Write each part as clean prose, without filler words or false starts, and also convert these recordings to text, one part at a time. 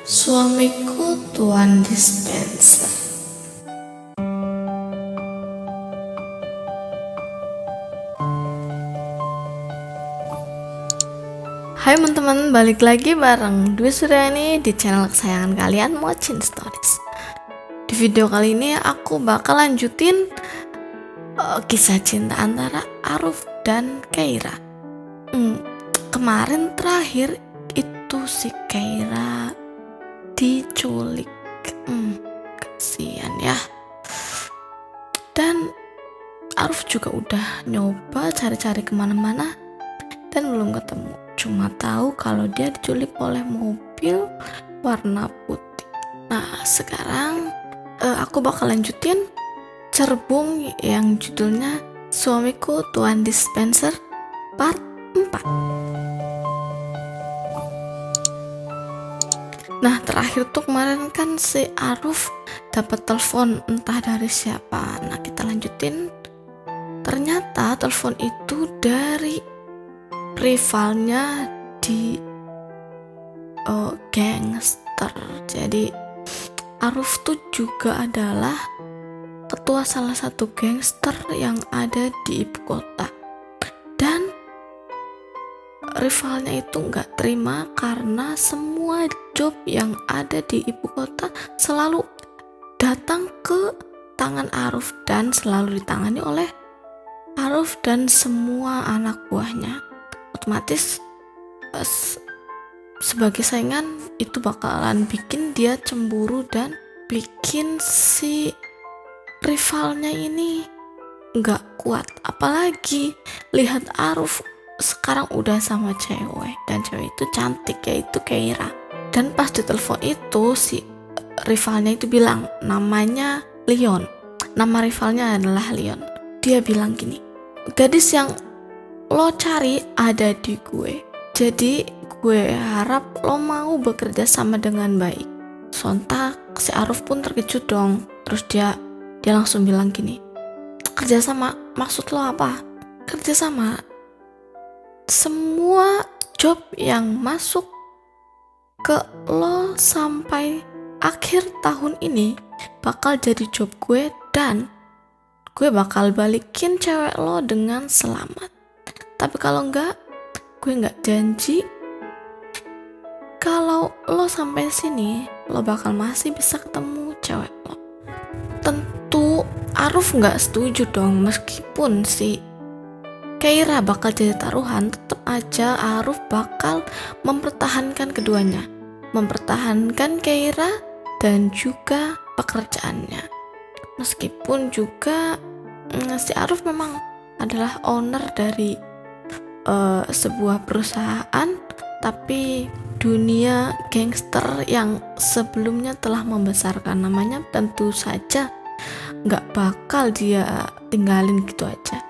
Suamiku tuan dispenser. Hai teman-teman, balik lagi bareng Dwi Suryani di channel kesayangan kalian, Mochin Stories. Di video kali ini aku bakal lanjutin kisah cinta antara Aruf dan Keira. Kemarin terakhir itu si Keira diculik. Kasihan ya. Dan Aruf juga udah nyoba cari-cari kemana-mana dan belum ketemu. Cuma tahu kalau dia diculik oleh mobil warna putih. Nah, sekarang aku bakal lanjutin cerbung yang judulnya Suamiku Tuan Dispenser part 4. Nah, terakhir tuh kemarin kan si Aruf dapat telepon entah dari siapa. Nah, kita lanjutin. Ternyata telepon itu dari rivalnya di gangster. Jadi Aruf tuh juga adalah ketua salah satu gangster yang ada di ibu kota. Dan rivalnya itu nggak terima karena semua job yang ada di ibu kota selalu datang ke tangan Aruf dan selalu ditangani oleh Aruf dan semua anak buahnya. Otomatis sebagai saingan itu bakalan bikin dia cemburu dan bikin si rivalnya ini nggak kuat. Apalagi lihat Aruf sekarang udah sama cewek dan cewek itu cantik, yaitu Keira. Dan pas di telepon itu si rivalnya itu bilang namanya Leon. Nama rivalnya adalah Leon. Dia bilang gini, gadis yang lo cari ada di gue. Jadi gue harap lo mau bekerja sama dengan baik. Sontak si Aruf pun terkejut dong. Terus dia langsung bilang gini, kerja sama maksud lo apa? Kerja sama, semua job yang masuk ke lo sampai akhir tahun ini bakal jadi job gue dan gue bakal balikin cewek lo dengan selamat. Tapi kalau enggak, gue nggak janji kalau lo sampai sini lo bakal masih bisa ketemu cewek lo. Tentu Aruf nggak setuju dong, meskipun si Keira bakal jadi taruhan, tetap aja Aruf bakal mempertahankan keduanya, mempertahankan Keira dan juga pekerjaannya. Meskipun juga si Aruf memang adalah owner dari sebuah perusahaan, tapi dunia gangster yang sebelumnya telah membesarkan namanya tentu saja nggak bakal dia tinggalin gitu aja.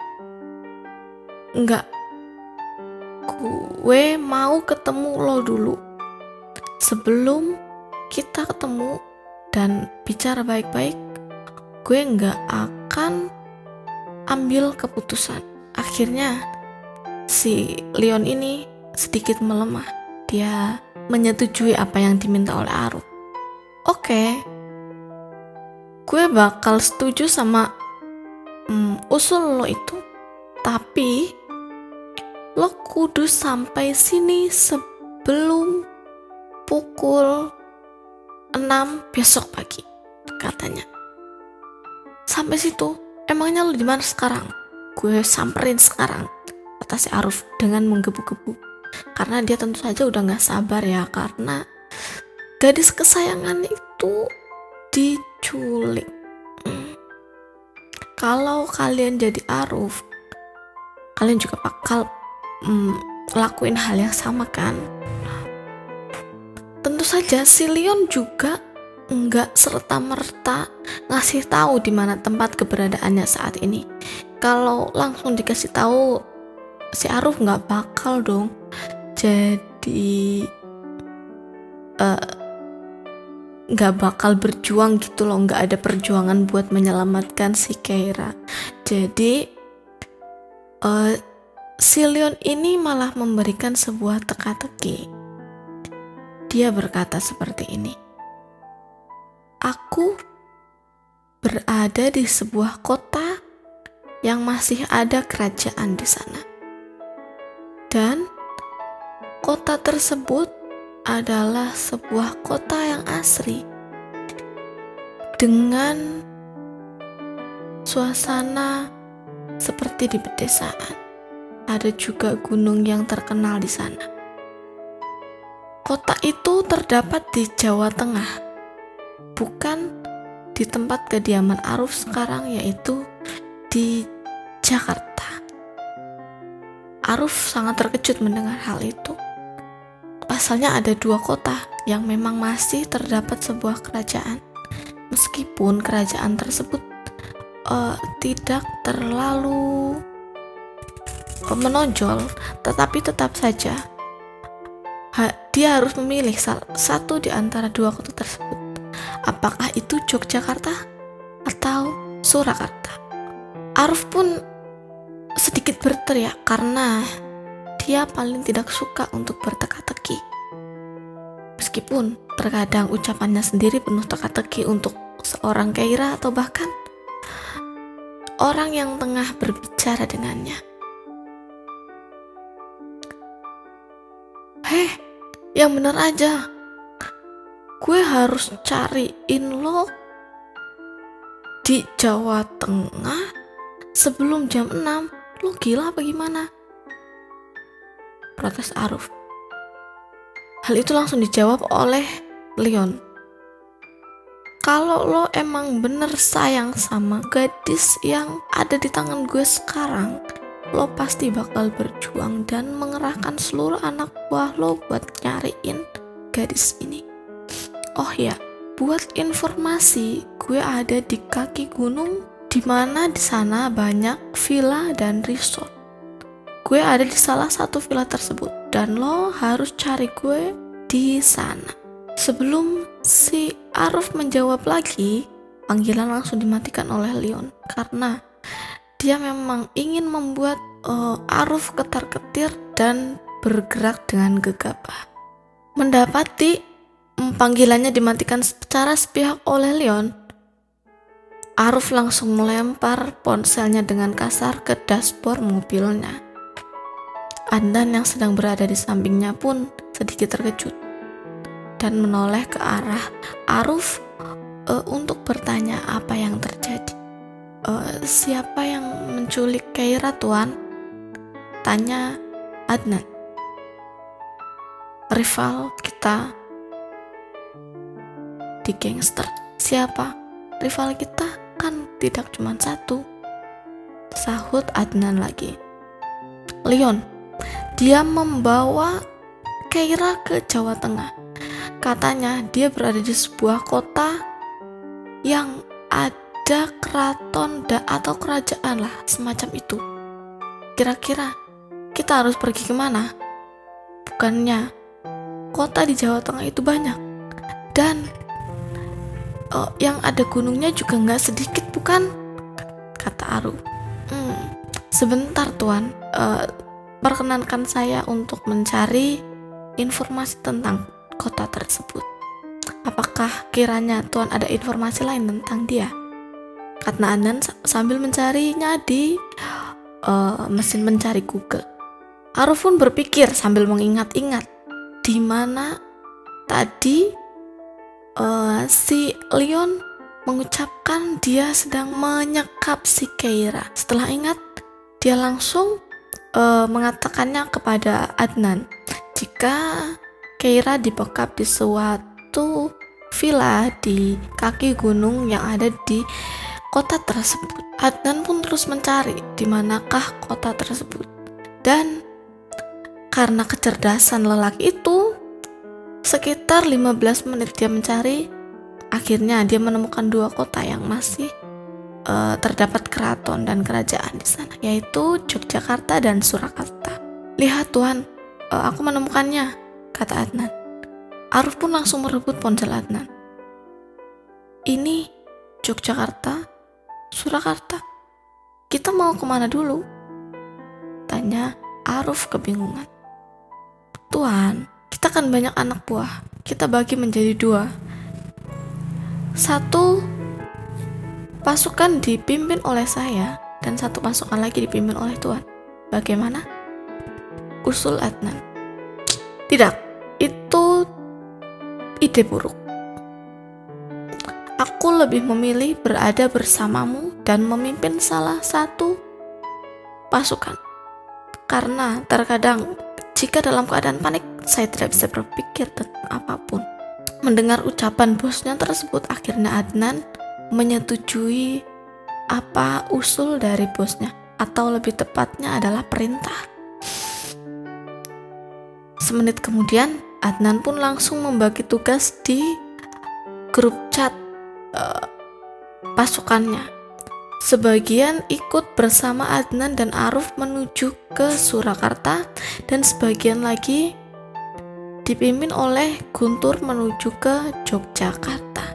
Nggak, gue mau ketemu lo dulu sebelum kita ketemu dan bicara baik-baik. Gue nggak akan ambil keputusan. Akhirnya si Leon ini sedikit melemah. Dia menyetujui apa yang diminta oleh Aruf. Oke, gue bakal setuju sama usul lo itu, tapi lo kudu sampai sini sebelum pukul 6 besok pagi, katanya. Sampai situ, emangnya lo di mana sekarang? Gue samperin sekarang, kata si Aruf dengan menggebu-gebu. Karena dia tentu saja udah gak sabar ya, karena gadis kesayangan itu diculik. Kalau kalian jadi Aruf, kalian juga bakal lakuin hal yang sama kan? Tentu saja si Leon juga nggak serta-merta ngasih tahu di mana tempat keberadaannya saat ini. Kalau langsung dikasih tahu, si Aruf nggak bakal dong jadi nggak bakal berjuang gitu loh, nggak ada perjuangan buat menyelamatkan si Keira. Jadi si Leon ini malah memberikan sebuah teka-teki. Dia berkata seperti ini, "Aku berada di sebuah kota yang masih ada kerajaan di sana. Dan kota tersebut adalah sebuah kota yang asri dengan suasana seperti di pedesaan. Ada juga gunung yang terkenal di sana. Kota itu terdapat di Jawa Tengah, bukan di tempat kediaman Aruf sekarang, yaitu di Jakarta." Aruf sangat terkejut mendengar hal itu. Pasalnya ada dua kota yang memang masih terdapat sebuah kerajaan, meskipun kerajaan tersebut tidak terlalu menonjol, tetapi tetap saja dia harus memilih satu di antara dua kota tersebut. Apakah itu Yogyakarta atau Surakarta? Aruf pun sedikit berteriak karena dia paling tidak suka untuk berteka-teki. Meskipun terkadang ucapannya sendiri penuh teka-teki untuk seorang Keira atau bahkan orang yang tengah berbicara dengannya. "Heh, yang bener aja. Gue harus cariin lo di Jawa Tengah sebelum jam 6. Lo gila apa gimana?" protes Aruf. Hal itu langsung dijawab oleh Leon. "Kalau lo emang bener sayang sama gadis yang ada di tangan gue sekarang, lo pasti bakal berjuang dan mengerahkan seluruh anak buah lo buat nyariin gadis ini. Oh ya, buat informasi, gue ada di kaki gunung, dimana di sana banyak villa dan resort. Gue ada di salah satu villa tersebut dan lo harus cari gue di sana." Sebelum si Aruf menjawab lagi, panggilan langsung dimatikan oleh Leon karena dia memang ingin membuat Aruf ketar-ketir dan bergerak dengan gegabah. Mendapati panggilannya dimatikan secara sepihak oleh Leon, Aruf langsung melempar ponselnya dengan kasar ke dashboard mobilnya. Adnan yang sedang berada di sampingnya pun sedikit terkejut dan menoleh ke arah Aruf untuk bertanya apa yang terjadi. "Siapa yang menculik Keira, Tuan?" tanya Adnan. "Rival kita di gangster." "Siapa? Rival kita kan tidak cuma satu," sahut Adnan lagi. "Leon, dia membawa Keira ke Jawa Tengah. Katanya dia berada di sebuah kota yang ada keraton atau kerajaan lah, semacam itu. Kira-kira kita harus pergi kemana? Bukannya kota di Jawa Tengah itu banyak, dan yang ada gunungnya juga nggak sedikit, bukan?" kata Aru. "Sebentar Tuan, perkenankan saya untuk mencari informasi tentang kota tersebut. Apakah kiranya Tuan ada informasi lain tentang dia?" kata Adnan sambil mencarinya di mesin mencari Google. Aruf pun berpikir sambil mengingat-ingat di mana tadi si Leon mengucapkan dia sedang menyekap si Keira. Setelah ingat, dia langsung mengatakannya kepada Adnan jika Keira dibekap di suatu villa di kaki gunung yang ada di kota tersebut. Adnan pun terus mencari di manakah kota tersebut. Dan karena kecerdasan lelaki itu, sekitar 15 menit dia mencari, akhirnya dia menemukan dua kota yang masih terdapat keraton dan kerajaan di sana, yaitu Yogyakarta dan Surakarta. "Lihat Tuan, aku menemukannya," kata Adnan. Aruf pun langsung merebut ponsel Adnan. "Ini Yogyakarta, Surakarta. Kita mau kemana dulu?" tanya Aruf kebingungan. "Tuan, kita kan banyak anak buah, kita bagi menjadi 2. Satu pasukan dipimpin oleh saya dan satu pasukan lagi dipimpin oleh Tuhan. Bagaimana? Usul Adnan. Tidak, itu ide buruk. Aku lebih memilih berada bersamamu dan memimpin salah satu pasukan. Karena terkadang jika dalam keadaan panik, saya tidak bisa berpikir tentang apapun. Mendengar ucapan bosnya tersebut, akhirnya Adnan menyetujui apa usul dari bosnya, atau lebih tepatnya adalah perintah. Semenit kemudian, Adnan pun langsung membagi tugas di grup chat pasukannya. Sebagian ikut bersama Adnan dan Aruf menuju ke Surakarta dan sebagian lagi dipimpin oleh Guntur menuju ke Yogyakarta.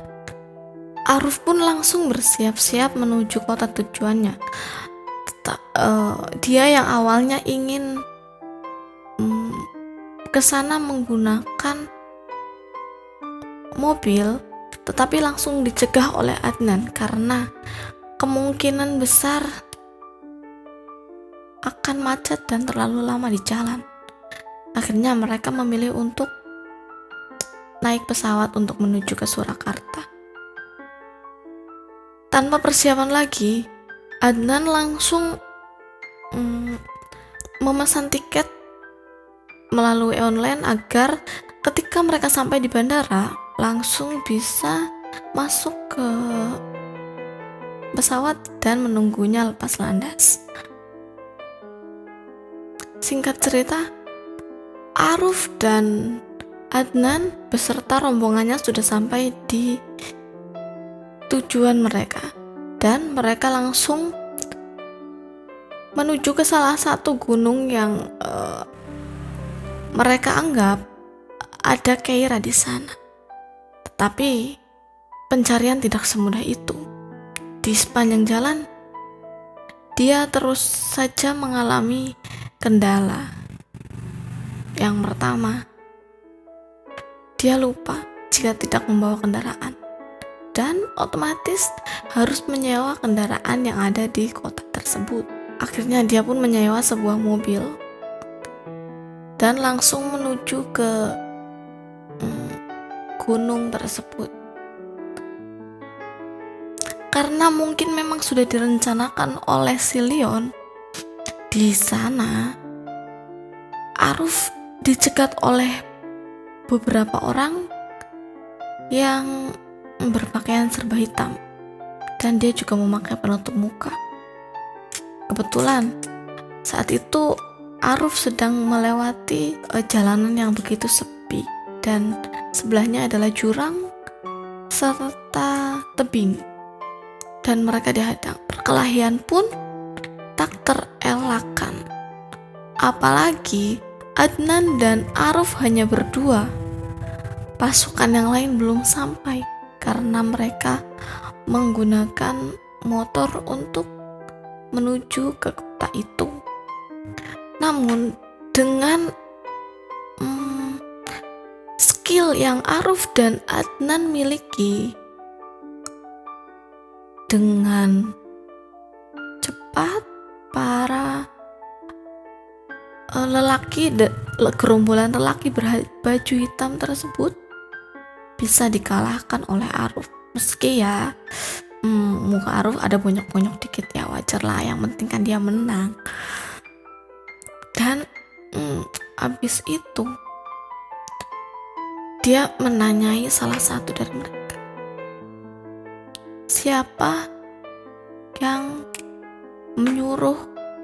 Aruf pun langsung bersiap-siap menuju kota tujuannya. Dia yang awalnya ingin ke sana menggunakan mobil, tetapi langsung dicegah oleh Adnan karena kemungkinan besar akan macet dan terlalu lama di jalan. Akhirnya mereka memilih untuk naik pesawat untuk menuju ke Surakarta. Tanpa persiapan lagi, Adnan langsung memesan tiket melalui online agar ketika mereka sampai di bandara langsung bisa masuk ke pesawat dan menunggunya lepas landas. Singkat cerita, Aruf dan Adnan beserta rombongannya sudah sampai di tujuan mereka dan mereka langsung menuju ke salah satu gunung yang mereka anggap ada Keira di sana. Tetapi pencarian tidak semudah itu. Di sepanjang jalan, dia terus saja mengalami kendala. Yang pertama, dia lupa jika tidak membawa kendaraan dan otomatis harus menyewa kendaraan yang ada di kota tersebut. Akhirnya dia pun menyewa sebuah mobil dan langsung menuju ke gunung tersebut. Karena mungkin memang sudah direncanakan oleh si Leon, di sana Aruf dicegat oleh beberapa orang yang berpakaian serba hitam dan dia juga memakai penutup muka. Kebetulan saat itu Aruf sedang melewati jalanan yang begitu sepi dan sebelahnya adalah jurang serta tebing dan mereka dihadang. Perkelahian pun tak terelakkan. Apalagi Adnan dan Aruf hanya berdua. Pasukan yang lain belum sampai karena mereka menggunakan motor untuk menuju ke kota itu. Namun dengan skill yang Aruf dan Adnan miliki, dengan cepat para gerombolan lelaki berbaju hitam tersebut bisa dikalahkan oleh Aruf. Meski ya muka Aruf ada bonyok-bonyok dikit, ya wajar lah, yang penting kan dia menang. Dan abis itu dia menanyai salah satu dari mereka, siapa yang menyuruh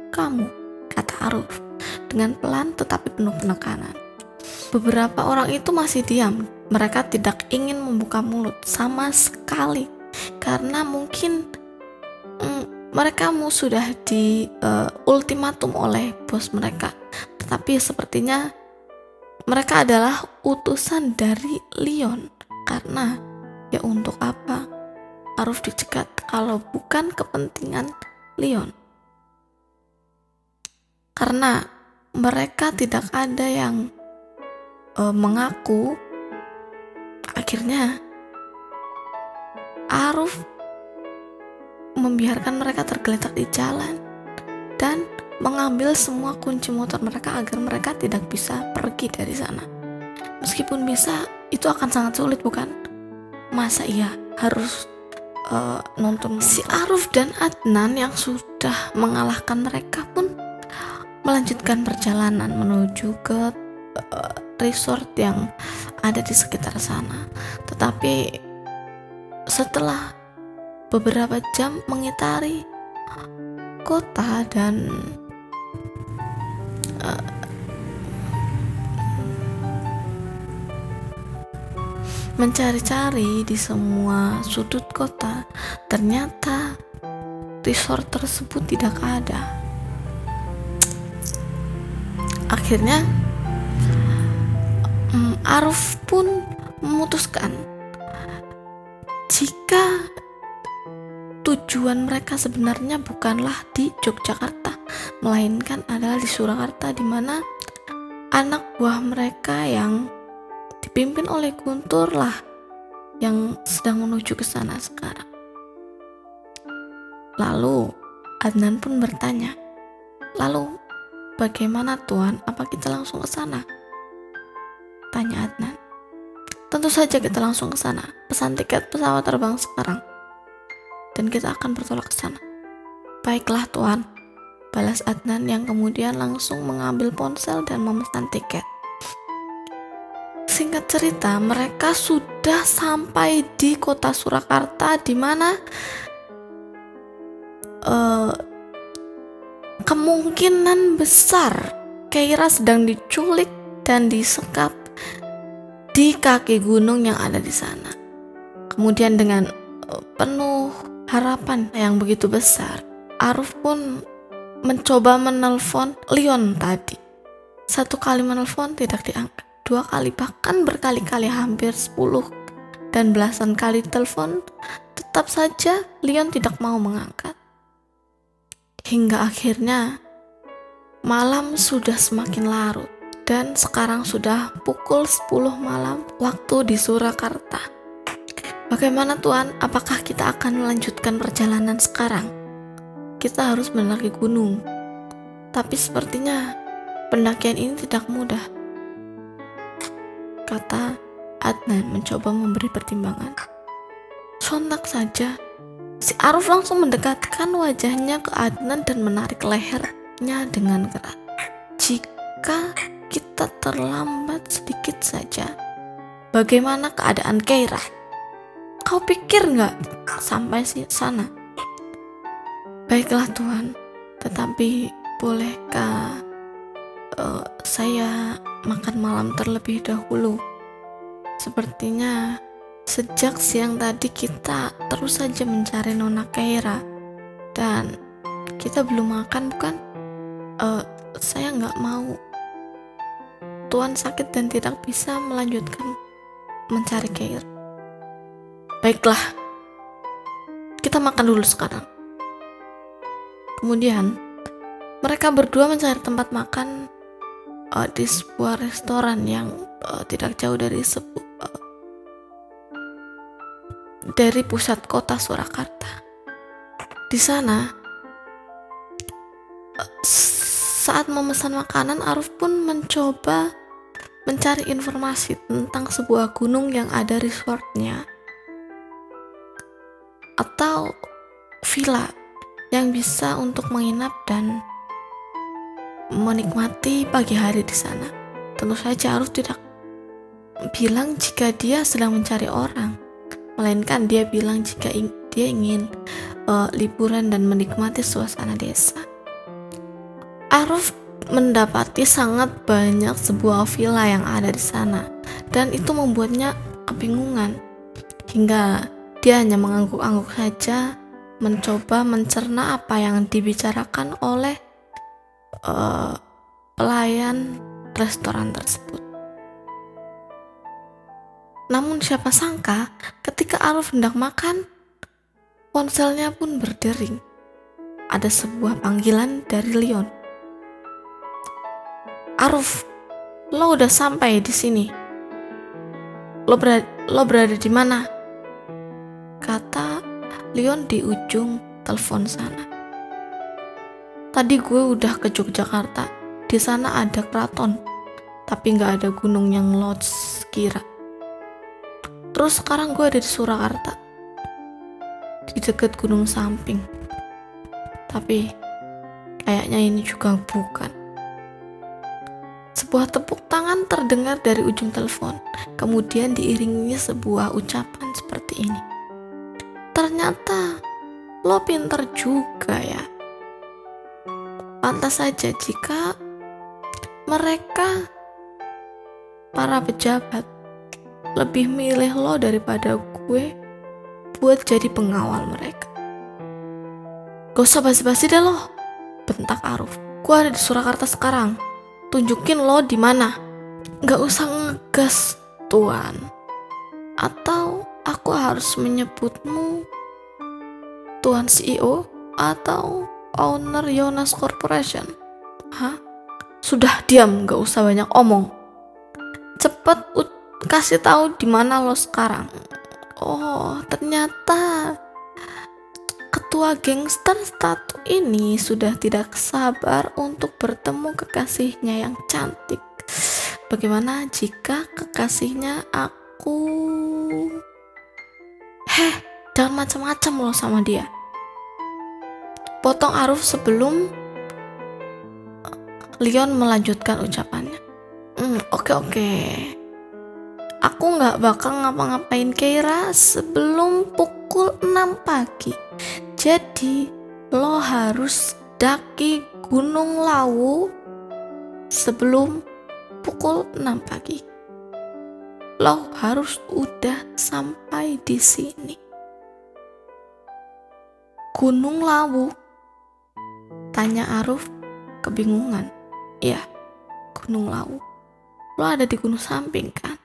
kamu, kata Aruf dengan pelan tetapi penuh penekanan. Beberapa orang itu masih diam, mereka tidak ingin membuka mulut sama sekali karena mungkin mereka sudah di ultimatum oleh bos mereka. Tetapi sepertinya mereka adalah utusan dari Leon, karena ya untuk apa Aruf dicegat kalau bukan kepentingan Leon. Karena mereka tidak ada yang mengaku. Akhirnya Aruf membiarkan mereka tergeletak di jalan dan mengambil semua kunci motor mereka agar mereka tidak bisa pergi dari sana. Meskipun bisa, itu akan sangat sulit, bukan? Masa iya harus nonton. Si Aruf dan Adnan yang sudah mengalahkan mereka pun melanjutkan perjalanan menuju ke resort yang ada di sekitar sana. Tetapi setelah beberapa jam mengitari kota dan mencari-cari di semua sudut kota, ternyata resort tersebut tidak ada. Akhirnya Aruf pun memutuskan jika tujuan mereka sebenarnya bukanlah di Yogyakarta, melainkan adalah di Surakarta, di mana anak buah mereka yang dipimpin oleh Guntur lah yang sedang menuju ke sana sekarang. Lalu Adnan pun bertanya, "Lalu bagaimana Tuan? Apa kita langsung ke sana?" Tanya Adnan. "Tentu saja kita langsung ke sana. Pesan tiket pesawat terbang sekarang dan kita akan bertolak ke sana." "Baiklah Tuan," balas Adnan yang kemudian langsung mengambil ponsel dan memesan tiket. Singkat cerita, mereka sudah sampai di kota Surakarta, di mana kemungkinan besar Keira sedang diculik dan disekap di kaki gunung yang ada di sana. Kemudian dengan penuh harapan yang begitu besar, Aruf pun mencoba menelpon Leon tadi. 1 kali menelpon tidak diangkat, 2 kali, bahkan berkali-kali, hampir 10 dan belasan kali telepon, tetap saja Leon tidak mau mengangkat. Hingga akhirnya malam sudah semakin larut dan sekarang sudah pukul 10 malam waktu di Surakarta. "Bagaimana Tuan? Apakah kita akan melanjutkan perjalanan sekarang? Kita harus mendaki gunung, tapi sepertinya pendakian ini tidak mudah," kata Adnan mencoba memberi pertimbangan. Sontak saja si Aruf langsung mendekatkan wajahnya ke Adnan dan menarik lehernya dengan keras. "Jika kita terlambat sedikit saja, bagaimana keadaan Keira? Kau pikir nggak sampai sana?" "Baiklah Tuan, tetapi bolehkah saya makan malam terlebih dahulu? Sepertinya sejak siang tadi kita terus saja mencari Nona Keira dan kita belum makan, bukan? Saya nggak mau Tuan sakit dan tidak bisa melanjutkan mencari Keira." "Baiklah, kita makan dulu sekarang." Kemudian mereka berdua mencari tempat makan di sebuah restoran yang tidak jauh dari pusat kota Surakarta. Di sana, saat memesan makanan, Aruf pun mencoba mencari informasi tentang sebuah gunung yang ada resortnya atau villa yang bisa untuk menginap dan menikmati pagi hari di sana. Tentu saja Aruf tidak bilang jika dia sedang mencari orang, melainkan dia bilang jika dia ingin liburan dan menikmati suasana desa. Aruf mendapati sangat banyak sebuah villa yang ada di sana dan itu membuatnya kebingungan hingga dia hanya mengangguk-angguk saja, mencoba mencerna apa yang dibicarakan oleh pelayan restoran tersebut. Namun siapa sangka ketika Aruf hendak makan, ponselnya pun berdering. Ada sebuah panggilan dari Leon. "Aruf, Lo udah sampai di sini. Lo berada di mana? Kata Leon di ujung telepon sana. Tadi gue udah ke Yogyakarta. Di sana ada keraton, tapi nggak ada gunung yang lo kira. Terus sekarang gue ada di Surakarta, di dekat gunung samping. Tapi kayaknya ini juga bukan. Sebuah tepuk tangan terdengar dari ujung telepon, kemudian diiringi sebuah ucapan seperti ini. Ternyata lo pinter juga ya. Pantas saja jika mereka, para pejabat, lebih milih lo daripada gue buat jadi pengawal mereka. Gak usah basi-basi deh lo, bentak Aruf. Gue ada di Surakarta sekarang. Tunjukin lo di mana. Gak usah ngegas, Tuan. Atau aku harus menyebutmu Tuan CEO atau Owner Yonas Corporation. Hah? Sudah diam, gak usah banyak omong. Cepet kasih tahu di mana lo sekarang. Oh, ternyata ketua gangster satu ini sudah tidak sabar untuk bertemu kekasihnya yang cantik. Bagaimana jika kekasihnya aku? Jangan macam-macam lo sama dia. Potong Aruf sebelum Leon melanjutkan ucapannya. Oke. Aku gak bakal ngapa-ngapain Keira sebelum pukul 6 pagi. Jadi lo harus daki Gunung Lawu sebelum pukul 6 pagi. Lo harus udah sampai di sini. Gunung Lawu? Tanya Aruf kebingungan. Iya, Gunung Lawu. Lo ada di gunung samping kan?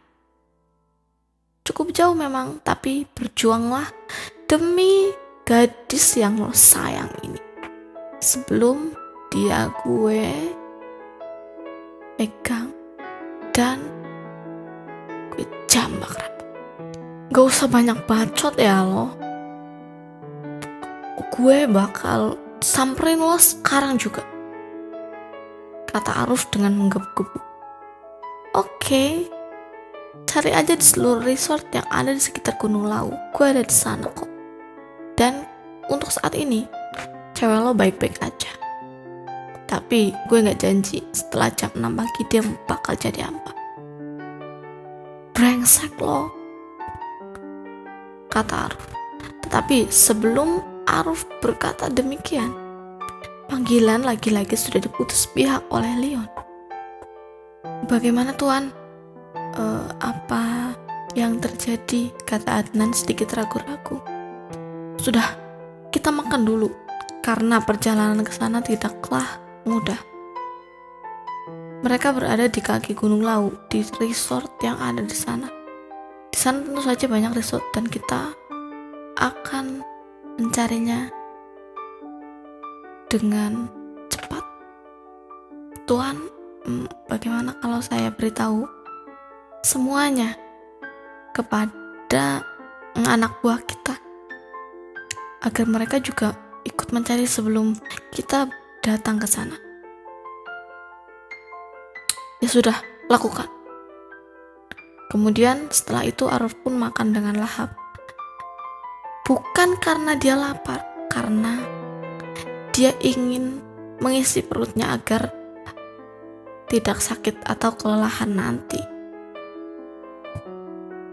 Cukup jauh memang, tapi berjuanglah demi gadis yang lo sayang ini. Sebelum dia gue pegang dan gue jambak rambut. Gak usah banyak bacot ya lo. Gue bakal samperin lo sekarang juga, kata Aruf dengan menggebu-gebu. Oke, cari aja di seluruh resort yang ada di sekitar Gunung Lawu. Gue ada di sana kok. Dan untuk saat ini, cewek lo baik-baik aja. Tapi gue gak janji setelah jam 6 pagi dia bakal jadi apa. Brengsek lo, kata Aruf. Tetapi sebelum Aruf berkata demikian, panggilan lagi-lagi sudah diputus pihak oleh Leon. Bagaimana Tuan? Apa yang terjadi? Kata Adnan sedikit ragu-ragu. Sudah, kita makan dulu, karena perjalanan ke sana tidaklah mudah. Mereka berada di kaki Gunung Lawu, di resort yang ada di sana. Di sana tentu saja banyak resort dan kita akan mencarinya dengan cepat. Tuan, bagaimana kalau saya beritahu semuanya kepada anak buah kita agar mereka juga ikut mencari sebelum kita datang ke sana? Ya sudah, lakukan. Kemudian setelah itu Aruf pun makan dengan lahap. Bukan karena dia lapar, karena dia ingin mengisi perutnya agar tidak sakit atau kelelahan nanti.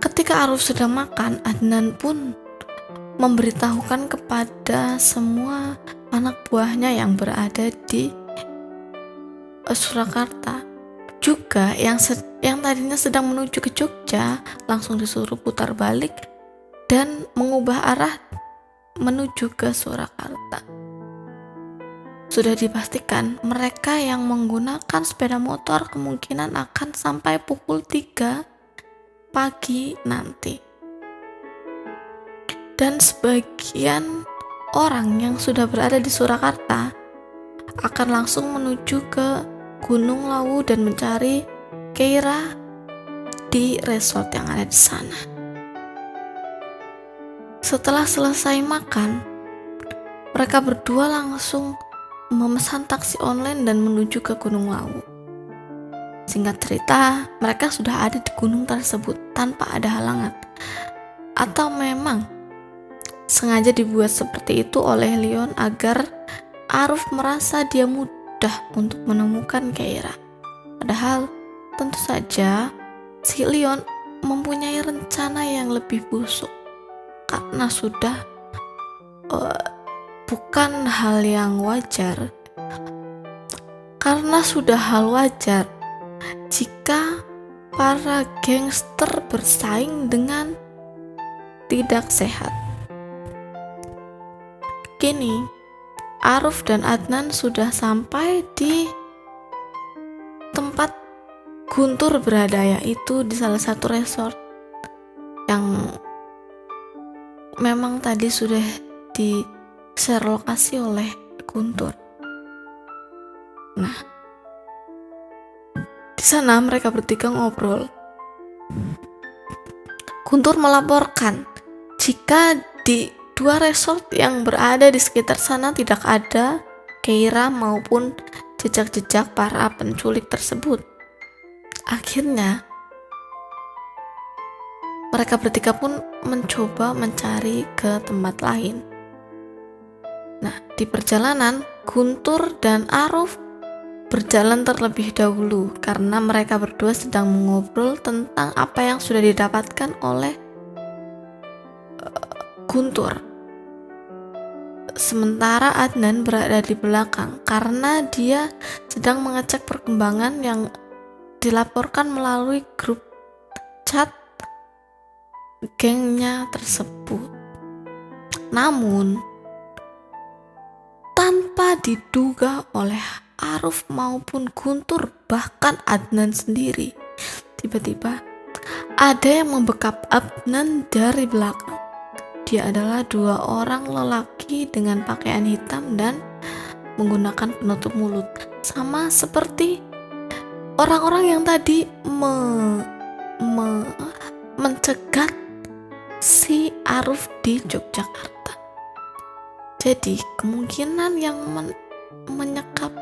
Ketika Aruf sedang makan, Adnan pun memberitahukan kepada semua anak buahnya yang berada di Surakarta, juga yang tadinya sedang menuju ke Jogja langsung disuruh putar balik dan mengubah arah menuju ke Surakarta. Sudah dipastikan mereka yang menggunakan sepeda motor kemungkinan akan sampai pukul 3 pagi nanti. Dan sebagian orang yang sudah berada di Surakarta akan langsung menuju ke Gunung Lawu dan mencari Keira di resort yang ada di sana. Setelah selesai makan, mereka berdua langsung memesan taksi online dan menuju ke Gunung Lawu. Singkat cerita, mereka sudah ada di gunung tersebut tanpa ada halangan. Atau memang sengaja dibuat seperti itu oleh Leon agar Aruf merasa dia mudah untuk menemukan Keira. Padahal tentu saja si Leon mempunyai rencana yang lebih busuk, karena sudah bukan hal yang wajar. Karena sudah hal wajar jika para gangster bersaing dengan tidak sehat. Kini Aruf dan Adnan sudah sampai di tempat Guntur berada, yaitu di salah satu resort yang memang tadi sudah di-share lokasi oleh Guntur. Nah, di sana mereka bertiga ngobrol. Guntur melaporkan jika di 2 resort yang berada di sekitar sana tidak ada Keira maupun jejak-jejak para penculik tersebut. Akhirnya mereka bertiga pun mencoba mencari ke tempat lain. Nah, di perjalanan Guntur dan Aruf berjalan terlebih dahulu karena mereka berdua sedang mengobrol tentang apa yang sudah didapatkan oleh Guntur. Sementara Adnan berada di belakang karena dia sedang mengecek perkembangan yang dilaporkan melalui grup chat gengnya tersebut. Namun tanpa diduga oleh Aruf maupun Guntur, bahkan Adnan sendiri, tiba-tiba ada yang membekap Adnan dari belakang. Dia adalah 2 orang lelaki dengan pakaian hitam dan menggunakan penutup mulut, sama seperti orang-orang yang tadi mencegat si Aruf di Yogyakarta. Jadi kemungkinan yang menyekap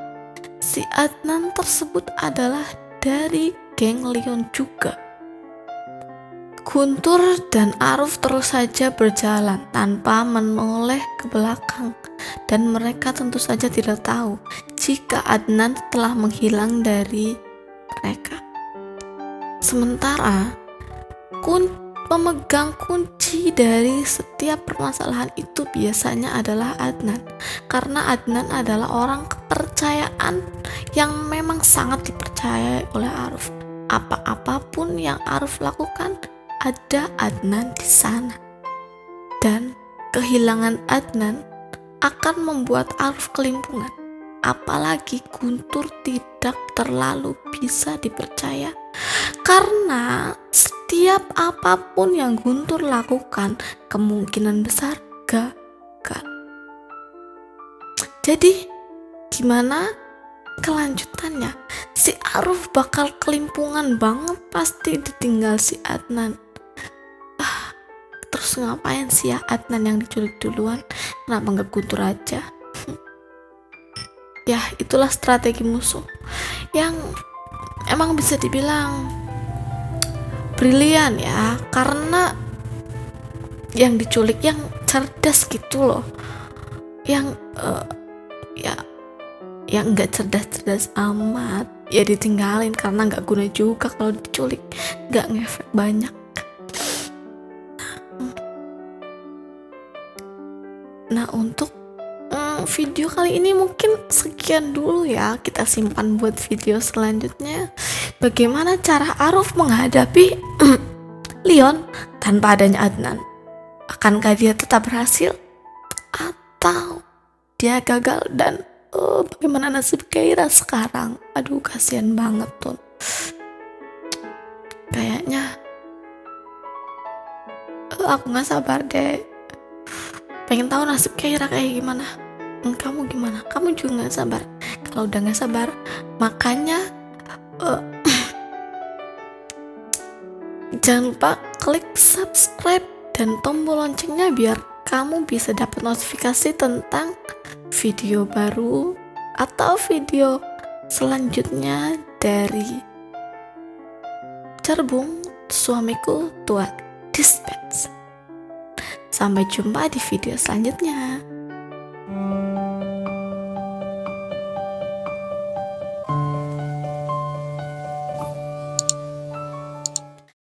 si Adnan tersebut adalah dari geng Leon juga. Guntur dan Aruf terus saja berjalan tanpa menoleh ke belakang, dan mereka tentu saja tidak tahu jika Adnan telah menghilang dari mereka. Sementara pemegang kunci dari setiap permasalahan itu biasanya adalah Adnan, karena Adnan adalah orang kepercayaan yang memang sangat dipercayai oleh Aruf. Apa-apapun yang Aruf lakukan, ada Adnan di sana. Dan kehilangan Adnan akan membuat Aruf kelimpungan. Apalagi Guntur tidak terlalu bisa dipercaya, karena setiap apapun yang Guntur lakukan kemungkinan besar gagal. Jadi gimana kelanjutannya? Si Aruf bakal kelimpungan banget pasti ditinggal si Adnan. Terus ngapain sih ya Adnan yang diculik duluan? Kenapa nggak Guntur aja? Ya, itulah strategi musuh yang emang bisa dibilang brilian ya, karena yang diculik yang cerdas gitu loh, yang yang nggak cerdas-cerdas amat ya ditinggalin karena nggak guna juga kalau diculik, nggak ngefek banyak. Nah, untuk video kali ini mungkin sekian dulu ya, kita simpan buat video selanjutnya. Bagaimana cara Aruf menghadapi Leon tanpa adanya Adnan? Akankah dia tetap berhasil atau dia gagal? Dan bagaimana nasib Keira sekarang? Aduh, kasihan banget tuh. Kayaknya aku gak sabar deh, pengen tahu nasib Keira kayak gimana. Kamu gimana? Kamu juga gak sabar? Kalau udah gak sabar, makanya Jangan lupa klik subscribe dan tombol loncengnya biar kamu bisa dapat notifikasi tentang video baru atau video selanjutnya dari Cerbung Suamiku Tua Dispense. Sampai jumpa di video selanjutnya.